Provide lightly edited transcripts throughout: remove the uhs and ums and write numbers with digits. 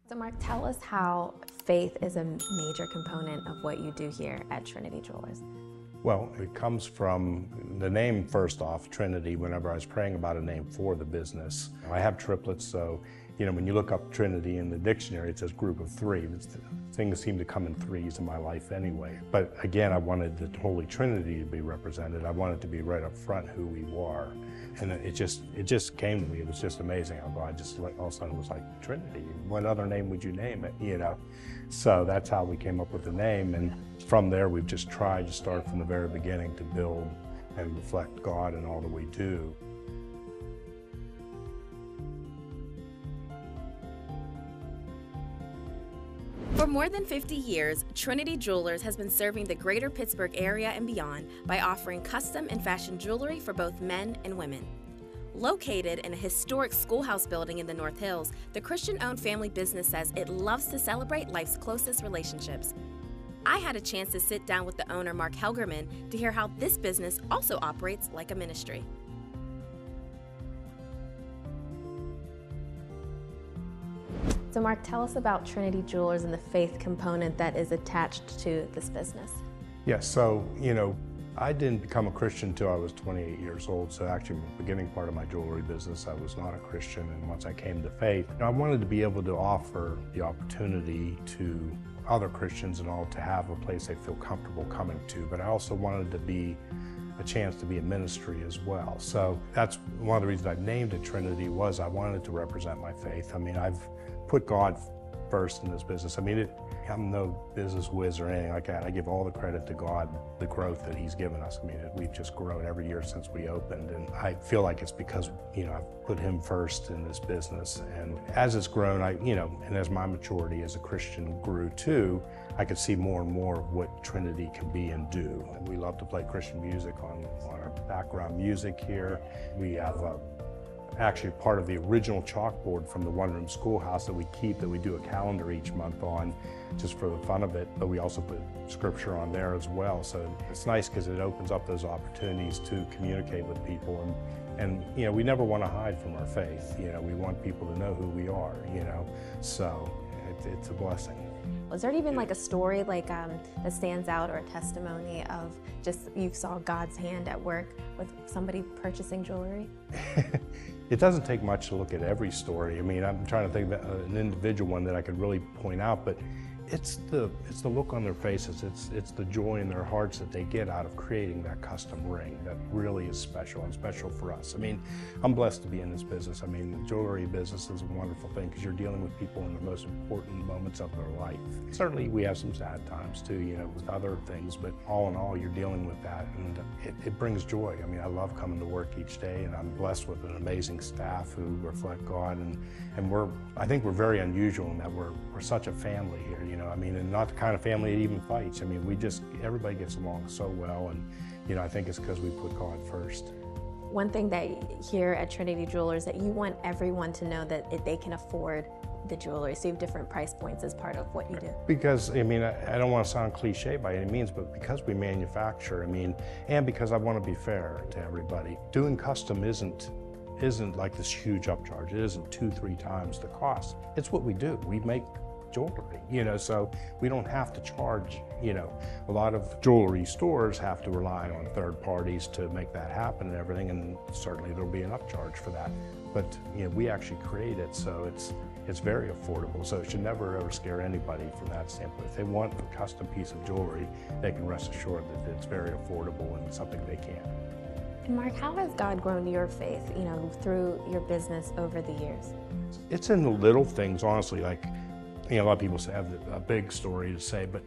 So Mark, tell us how faith is a major component of what you do here at Trinity Jewelers. Well, it comes from the name, first off, Trinity. Whenever I was praying about a name for the business, I have triplets, so when you look up Trinity in the dictionary, it says group of three. Things seem to come in threes in my life anyway. But again, I wanted the Holy Trinity to be represented. I wanted to be right up front who we are. And it just came to me. It was just amazing. I just all of a sudden was like, Trinity, what other name would you name it, So that's how we came up with the name. And from there, we've just tried to start from the very beginning to build and reflect God in all that we do. For more than 50 years, Trinity Jewelers has been serving the greater Pittsburgh area and beyond by offering custom and fashion jewelry for both men and women. Located in a historic schoolhouse building in the North Hills, the Christian-owned family business says it loves to celebrate life's closest relationships. I had a chance to sit down with the owner, Mark Helgerman, to hear how this business also operates like a ministry. So Mark, tell us about Trinity Jewelers and the faith component that is attached to this business. Yes, so, I didn't become a Christian until I was 28 years old, so actually the beginning part of my jewelry business, I was not a Christian, and once I came to faith, I wanted to be able to offer the opportunity to other Christians and all to have a place they feel comfortable coming to, but I also wanted to be a chance to be in ministry as well. So that's one of the reasons I named it Trinity, was I wanted to represent my faith. I've put God first in this business. I'm no business whiz or anything like that. I give all the credit to God, the growth that He's given us. We've just grown every year since we opened, and I feel like it's because, I've put Him first in this business. And as it's grown, and as my maturity as a Christian grew too, I could see more and more of what Trinity can be and do. And we love to play Christian music on our background music here. We have actually part of the original chalkboard from the one-room schoolhouse that we keep, that we do a calendar each month on, just for the fun of it, but we also put scripture on there as well. So it's nice because it opens up those opportunities to communicate with people, and we never want to hide from our faith. We want people to know who we are, so it's a blessing. Was there even like a story that stands out, or a testimony of just you saw God's hand at work with somebody purchasing jewelry? It doesn't take much to look at every story. I'm trying to think of an individual one that I could really point out, but it's the look on their faces, it's the joy in their hearts that they get out of creating that custom ring that really is special, and special for us. I'm blessed to be in this business. The jewelry business is a wonderful thing because you're dealing with people in the most important moments of their life. Certainly we have some sad times too, with other things, but all in all, you're dealing with that, and it brings joy. I love coming to work each day, and I'm blessed with an amazing staff who reflect God, and I think we're very unusual in that we're such a family here, and not the kind of family that even fights. Everybody gets along so well, and I think it's because we put God first. One thing that here at Trinity Jewelers, that you want everyone to know that they can afford the jewelry, so you have different price points as part of what you do. Because, I don't want to sound cliche by any means, but because we manufacture, and because I want to be fair to everybody, doing custom isn't like this huge upcharge. It isn't 2-3 times the cost. It's what we do. We make jewelry, so we don't have to charge, a lot of jewelry stores have to rely on third parties to make that happen and everything, and certainly there'll be an upcharge for that. But, we actually create it, so it's very affordable, so it should never ever scare anybody from that standpoint. If they want a custom piece of jewelry, they can rest assured that it's very affordable and something they can. And Mark, how has God grown your faith, through your business over the years? It's in the little things, honestly. A lot of people have a big story to say, but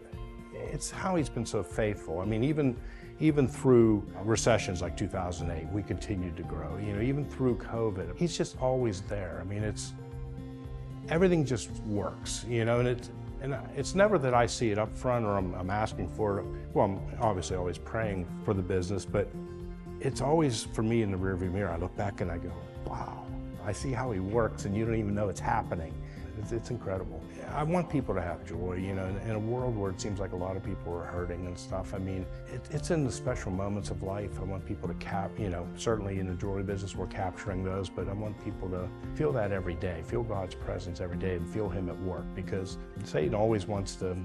it's how He's been so faithful. Even through recessions like 2008, we continued to grow. Even through COVID, He's just always there. Everything just works, and it's never that I see it up front or I'm asking for it. Well, I'm obviously always praying for the business, but it's always, for me, in the rearview mirror. I look back and I go, wow, I see how He works, and you don't even know it's happening. it's incredible. I want people to have joy, you know, in a world where it seems like a lot of people are hurting and stuff. I mean, it's in the special moments of life. I want people to you know, certainly in the jewelry business, we're capturing those, but I want people to feel that every day, feel God's presence every day, and feel Him at work, because Satan always wants to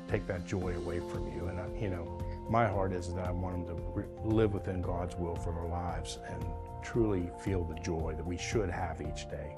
take that joy away from you. And, you know, my heart is that I want them to live within God's will for their lives and truly feel the joy that we should have each day.